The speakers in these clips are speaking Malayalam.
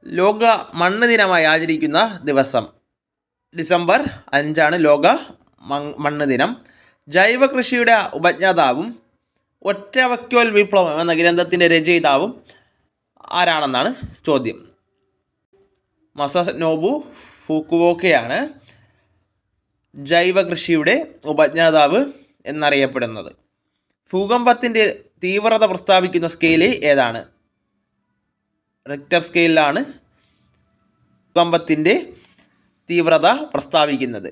ലോക മണ്ണ് ദിനമായി ആചരിക്കുന്ന ദിവസം ഡിസംബർ 5 ലോക മണ്ണ് ദിനം. ജൈവ കൃഷിയുടെ ഉപജ്ഞാതാവും ഒറ്റ വൈക്കോൽ വിപ്ലവം എന്ന ഗ്രന്ഥത്തിൻ്റെ രചയിതാവും ആരാണെന്നാണ് ചോദ്യം. മസനോബു ഫുക്കുവോക്കയാണ് ജൈവ കൃഷിയുടെ ഉപജ്ഞാതാവ് എന്നറിയപ്പെടുന്നത്. ഭൂകമ്പത്തിൻ്റെ തീവ്രത പ്രസ്താവിക്കുന്ന സ്കെയില് ഏതാണ്? റിക്ടർ സ്കെയിലാണ് ഭൂകമ്പത്തിൻ്റെ തീവ്രത പ്രസ്താവിക്കുന്നത്.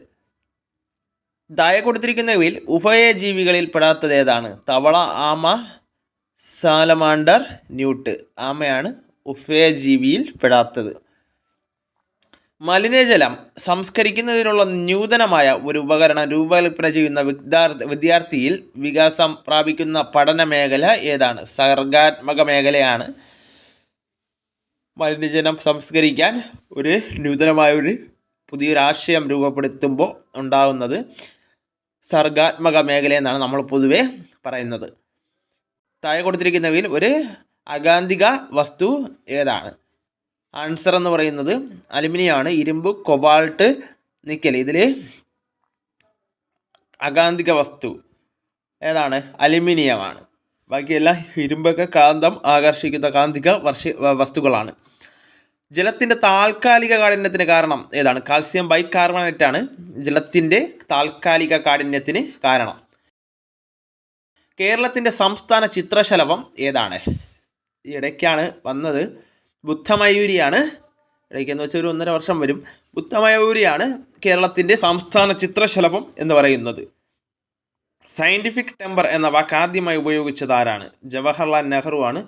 താഴെ കൊടുത്തിരിക്കുന്നവയിൽ ഉഭയജീവികളിൽ പെടാത്തത് ഏതാണ്? തവള, ആമ, സാലമാണ്ടർ, ന്യൂട്ട്. ആമയാണ് ഉഭയജീവിയിൽ പെടാത്തത്. മലിനജലം സംസ്കരിക്കുന്നതിനുള്ള നൂതനമായ ഒരു ഉപകരണം രൂപകൽപ്പന ചെയ്യുന്ന വിദ്യാർത്ഥിയിൽ വികാസം പ്രാപിക്കുന്ന പഠന മേഖല ഏതാണ്? സർഗാത്മക മേഖലയാണ്. മലിനജലം സംസ്കരിക്കാൻ ഒരു നൂതനമായൊരു പുതിയൊരാശയം രൂപപ്പെടുത്തുമ്പോൾ ഉണ്ടാകുന്നത് സർഗാത്മക മേഖല എന്നാണ് നമ്മൾ പൊതുവെ പറയുന്നത്. താഴെ കൊടുത്തിരിക്കുന്നവയിൽ ഒരു അകാന്തിക വസ്തു ഏതാണ്? ആൻസർ എന്ന് പറയുന്നത് അലുമിനിയമാണ്. ഇരുമ്പ്, കൊബാൾട്ട്, നിക്കൽ. ഇതിൽ അകാന്തിക വസ്തു ഏതാണ്? അലുമിനിയമാണ്. ബാക്കിയെല്ലാം ഇരുമ്പൊക്കെ കാന്തം ആകർഷിക്കുന്ന കാന്തിക വസ്തുക്കളാണ്. ജലത്തിൻ്റെ താൽക്കാലിക കാഠിന്യത്തിന് കാരണം ഏതാണ്? കാൽസ്യം ബൈകാർബണേറ്റ് ആണ് ജലത്തിൻ്റെ താൽക്കാലിക കാഠിന്യത്തിന് കാരണം. കേരളത്തിൻ്റെ സംസ്ഥാന ചിത്രശലഭം ഏതാണ്? ഈ ഇടയ്ക്കാണ് വന്നത്. ബുദ്ധമയൂരിയാണ്. ഇടയ്ക്കെന്ന് വെച്ചാൽ ഒരു 1.5 വർഷം വരും. ബുദ്ധമയൂരിയാണ് കേരളത്തിൻ്റെ സംസ്ഥാന ചിത്രശലഭം എന്ന് പറയുന്നത്. സയൻറ്റിഫിക് ടെമ്പർ എന്ന വാക്ക് ആദ്യമായി ഉപയോഗിച്ചത് ആരാണ്? ജവഹർലാൽ നെഹ്റു ആണ്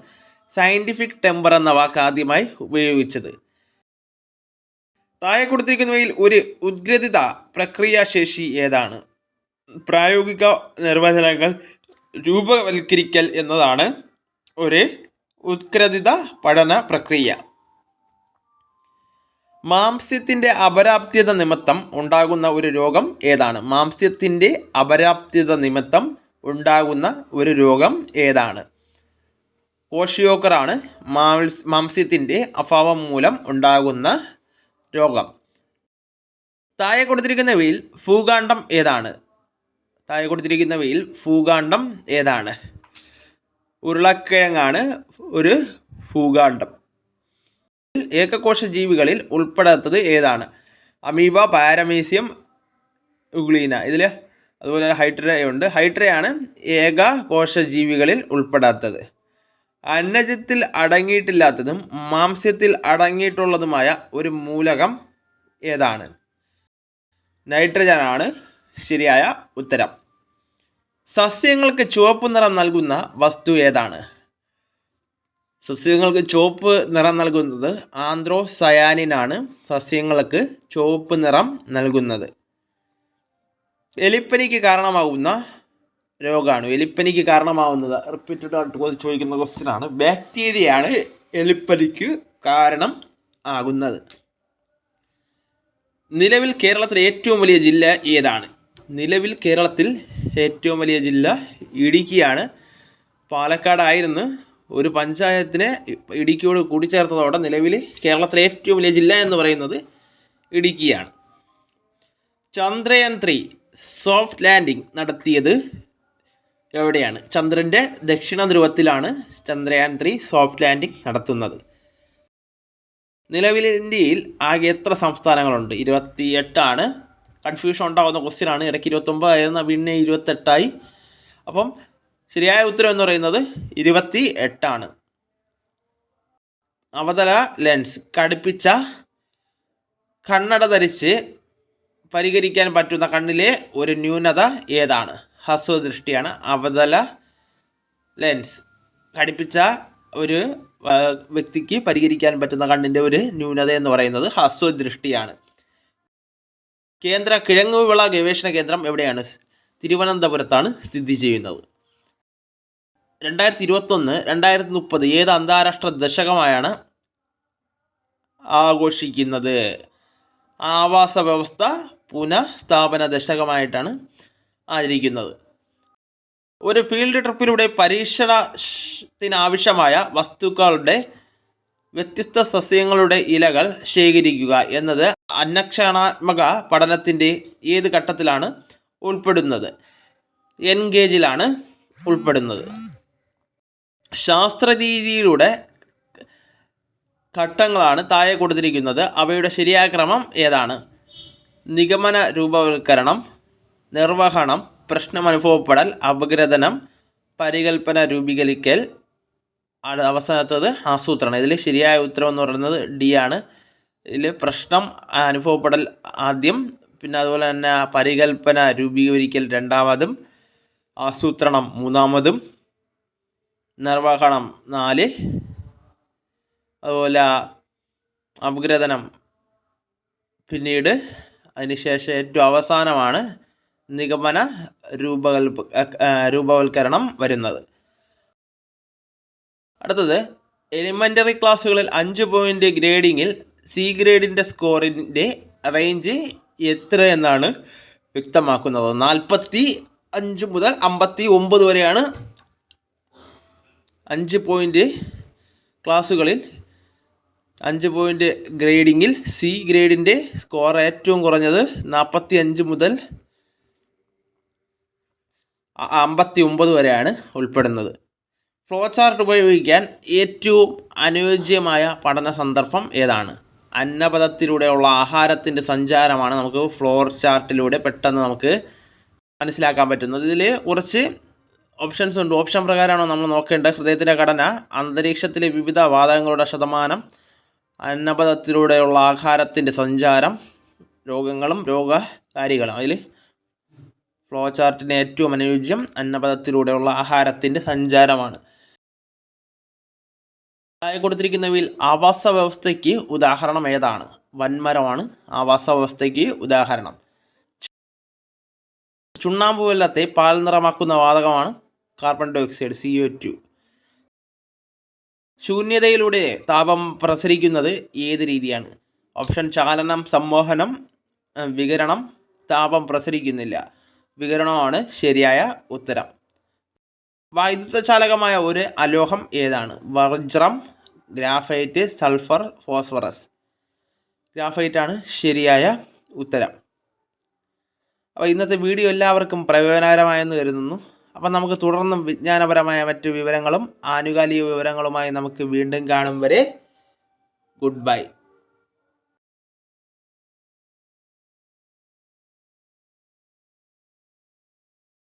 സയൻറ്റിഫിക് ടെമ്പർ എന്ന വാക്ക് ആദ്യമായി ഉപയോഗിച്ചത്. താഴെ കൊടുത്തിരിക്കുന്നവയിൽ ഒരു ഉദ്ഗ്രഥിത പ്രക്രിയാശേഷി ഏതാണ്? പ്രായോഗിക നിർവചനങ്ങൾ രൂപവൽക്കരിക്കൽ എന്നതാണ് ഒരു ഉത്ഗ്രഥിത പഠന പ്രക്രിയ. മാംസ്യത്തിൻ്റെ അപര്യാപ്തത നിമിത്തം ഉണ്ടാകുന്ന ഒരു രോഗം ഏതാണ്? മാംസ്യത്തിൻ്റെ അപര്യാപ്തത നിമിത്തം ഉണ്ടാകുന്ന ഒരു രോഗം ഏതാണ്? കോഷിയോക്കറാണ് മാംസ്യത്തിൻ്റെ അഭാവം മൂലം ഉണ്ടാകുന്ന രോഗം. താഴെ കൊടുത്തിരിക്കുന്നവയിൽ ഭൂകാണ്ഡം ഏതാണ്? താഴെ കൊടുത്തിരിക്കുന്നവയിൽ ഭൂകാണ്ഡം ഏതാണ്? ഉരുളക്കിഴങ്ങാണ് ഒരു ഭൂകാണ്ഡം. ഏകകോശ ജീവികളിൽ ഉൾപ്പെടാത്തത് ഏതാണ്? Amoeba, paramecium, euglena. ഇതിൽ അതുപോലെ ഹൈഡ്രയുണ്ട്. ഹൈഡ്രയാണ് ഏകകോശ ജീവികളിൽ ഉൾപ്പെടാത്തത്. അന്നജത്തിൽ അടങ്ങിയിട്ടില്ലാത്തതും മാംസ്യത്തിൽ അടങ്ങിയിട്ടുള്ളതുമായ ഒരു മൂലകം ഏതാണ്? നൈട്രജനാണ് ശരിയായ ഉത്തരം. സസ്യങ്ങൾക്ക് ചുവപ്പ് നിറം നൽകുന്ന വസ്തു ഏതാണ്? സസ്യങ്ങൾക്ക് ചുവപ്പ് നിറം നൽകുന്നത് ആന്ത്രോസയാനിനാണ് സസ്യങ്ങൾക്ക് ചുവപ്പ് നിറം നൽകുന്നത്. എലിപ്പനിക്ക് കാരണമാകുന്ന രോഗമാണ്. എലിപ്പനിക്ക് കാരണമാവുന്നത് റിപ്പീറ്റഡ് ആയിട്ട് ചോദിക്കുന്ന ക്വസ്റ്റ്യനാണ്. ബാക്ടീരിയയാണ് എലിപ്പനിക്ക് കാരണം ആകുന്നത്. നിലവിൽ കേരളത്തിലെ ഏറ്റവും വലിയ ജില്ല ഏതാണ്? നിലവിൽ കേരളത്തിൽ ഏറ്റവും വലിയ ജില്ല ഇടുക്കിയാണ്. പാലക്കാടായിരുന്നു ഒരു പഞ്ചായത്തിനെ ഇടുക്കിയോട് കൂടിച്ചേർത്തതോടെ നിലവിൽ കേരളത്തിലെ ഏറ്റവും വലിയ ജില്ല എന്ന് പറയുന്നത് ഇടുക്കിയാണ്. ചന്ദ്രയാൻ 3 സോഫ്റ്റ് ലാൻഡിംഗ് നടത്തിയത് എവിടെയാണ്? ചന്ദ്രൻ്റെ ദക്ഷിണ ധ്രുവത്തിലാണ് ചന്ദ്രയാൻ 3 സോഫ്റ്റ് ലാൻഡിംഗ് നടത്തുന്നത്. നിലവിൽ ഇന്ത്യയിൽ ആകെ എത്ര സംസ്ഥാനങ്ങളുണ്ട്? 28 കൺഫ്യൂഷൻ ഉണ്ടാകുന്ന ക്വസ്റ്റ്യനാണ്. ഇടയ്ക്ക് 29 ആയിരുന്ന പിന്നെ 28 അപ്പം ശരിയായ ഉത്തരം എന്ന് പറയുന്നത് 28. അവതല ലെൻസ് ഘടിപ്പിച്ച കണ്ണട ധരിച്ച് പരിഹരിക്കാൻ പറ്റുന്ന കണ്ണിലെ ഒരു ന്യൂനത ഏതാണ്? ഹ്രസ്വദൃഷ്ടിയാണ്. അവതല ലെൻസ് ഘടിപ്പിച്ച ഒരു വ്യക്തിക്ക് പരിഹരിക്കാൻ പറ്റുന്ന കണ്ണിൻ്റെ ഒരു ന്യൂനത എന്ന് പറയുന്നത് ഹ്രസ്വദൃഷ്ടിയാണ്. കേന്ദ്ര കിഴങ്ങുവിള ഗവേഷണ കേന്ദ്രം എവിടെയാണ്? തിരുവനന്തപുരത്താണ് സ്ഥിതി ചെയ്യുന്നത്. 2021, 2030 ഏത് അന്താരാഷ്ട്ര ദശകമായാണ് ആഘോഷിക്കുന്നത്? ആവാസ വ്യവസ്ഥ പുനഃസ്ഥാപന ദശകമായിട്ടാണ് ആചരിക്കുന്നത്. ഒരു ഫീൽഡ് ട്രിപ്പിലൂടെ പരീക്ഷണത്തിനാവശ്യമായ വസ്തുക്കളുടെ വ്യത്യസ്ത സസ്യങ്ങളുടെ ഇലകൾ ശേഖരിക്കുക എന്നത് അന്വേഷണാത്മക പഠനത്തിൻ്റെ ഏത് ഘട്ടത്തിലാണ് ഉൾപ്പെടുന്നത്? എൻഗേജിലാണ് ഉൾപ്പെടുന്നത്. ശാസ്ത്രരീതിയിലൂടെ ഘട്ടങ്ങളാണ് താഴെ കൊടുത്തിരിക്കുന്നത്. അവയുടെ ശരിയായ ക്രമം ഏതാണ്? നിഗമന രൂപവൽക്കരണം, നിർവഹണം, പ്രശ്നമനുഭവപ്പെടൽ, അപഗ്രഥനം, പരികൽപ്പന രൂപീകരിക്കൽ, അവസാനത്തത് ആസൂത്രണം. ഇതിൽ ശരിയായ ഉത്തരം എന്ന് പറയുന്നത് ഡി ആണ്. ഇതിൽ പ്രശ്നം അനുഭവപ്പെടൽ ആദ്യം, പിന്നെ അതുപോലെ തന്നെ പരികൽപ്പന രൂപീകരിക്കൽ രണ്ടാമതും, ആസൂത്രണം മൂന്നാമതും, നിർവഹണം 4, അതുപോലെ അപഗ്രഥനം പിന്നീട്, അതിനുശേഷം ഏറ്റവും അവസാനമാണ് നിഗമന രൂപവൽക്കരണം വരുന്നത്. അടുത്തത്, എലിമെൻ്ററി ക്ലാസ്സുകളിൽ 5 പോയിൻ്റ് ഗ്രേഡിങ്ങിൽ സി ഗ്രേഡിൻ്റെ സ്കോറിൻ്റെ റേഞ്ച് എത്ര എന്നാണ് വ്യക്തമാക്കുന്നത്? 45 മുതൽ 59 വരെയാണ് 5 പോയിൻ്റ് ക്ലാസ്സുകളിൽ 5 പോയിൻ്റ് ഗ്രേഡിങ്ങിൽ സി ഗ്രേഡിൻ്റെ സ്കോർ ഏറ്റവും കുറഞ്ഞത് 45 മുതൽ 59 വരെയാണ് ഉൾപ്പെടുന്നത്. ഫ്ലോ ചാർട്ട് ഉപയോഗിക്കാൻ ഏറ്റവും അനുയോജ്യമായ പഠന സന്ദർഭം ഏതാണ്? അന്നപഥത്തിലൂടെയുള്ള ആഹാരത്തിൻ്റെ സഞ്ചാരമാണ് നമുക്ക് ഫ്ലോ ചാർട്ടിലൂടെ പെട്ടെന്ന് നമുക്ക് മനസ്സിലാക്കാൻ പറ്റുന്നത്. ഇതിൽ കുറച്ച് ഓപ്ഷൻസ് ഉണ്ട്. ഓപ്ഷൻ പ്രകാരമാണ് നമ്മൾ നോക്കേണ്ടത്. ഹൃദയത്തിൻ്റെ ഘടന, അന്തരീക്ഷത്തിലെ വിവിധ വാതകങ്ങളുടെ ശതമാനം, അന്നപഥത്തിലൂടെയുള്ള ആഹാരത്തിൻ്റെ സഞ്ചാരം, രോഗങ്ങളും രോഗകാരികളും. അതിൽ ഫ്ലോ ചാർട്ടിന് ഏറ്റവും അനുയോജ്യം അന്നപഥത്തിലൂടെയുള്ള ആഹാരത്തിൻ്റെ സഞ്ചാരമാണ്. താഴെ കൊടുത്തിരിക്കുന്നവയിൽ ആവാസ വ്യവസ്ഥയ്ക്ക് ഉദാഹരണം ഏതാണ്? വൻമരമാണ് ആവാസ വ്യവസ്ഥയ്ക്ക് ഉദാഹരണം. ചുണ്ണാമ്പ് വെള്ളത്തെ പാൽ നിറമാക്കുന്ന വാതകമാണ് കാർബൺ ഡയോക്സൈഡ്, CO2. ശൂന്യതയിലൂടെ താപം പ്രസരിക്കുന്നത് ഏത് രീതിയാണ്? ഓപ്ഷൻ ചാലനം, സംവഹനം, വികിരണം. താപം പ്രസരിക്കുന്നില്ല, വികിരണമാണ് ശരിയായ ഉത്തരം. വൈദ്യുത ചാലകമായ ഒരു അലോഹം ഏതാണ്? വജ്രം, ഗ്രാഫൈറ്റ്, സൾഫർ, ഫോസ്ഫറസ്. ഗ്രാഫൈറ്റ് ആണ് ശരിയായ ഉത്തരം. അപ്പോൾ ഇന്നത്തെ വീഡിയോ എല്ലാവർക്കും പ്രയോജനകരമായെന്ന് കരുതുന്നു. അപ്പം നമുക്ക് തുടർന്നും വിജ്ഞാനപരമായ മറ്റ് വിവരങ്ങളും ആനുകാലിക വിവരങ്ങളുമായി നമുക്ക് വീണ്ടും കാണും വരെ ഗുഡ് ബൈ.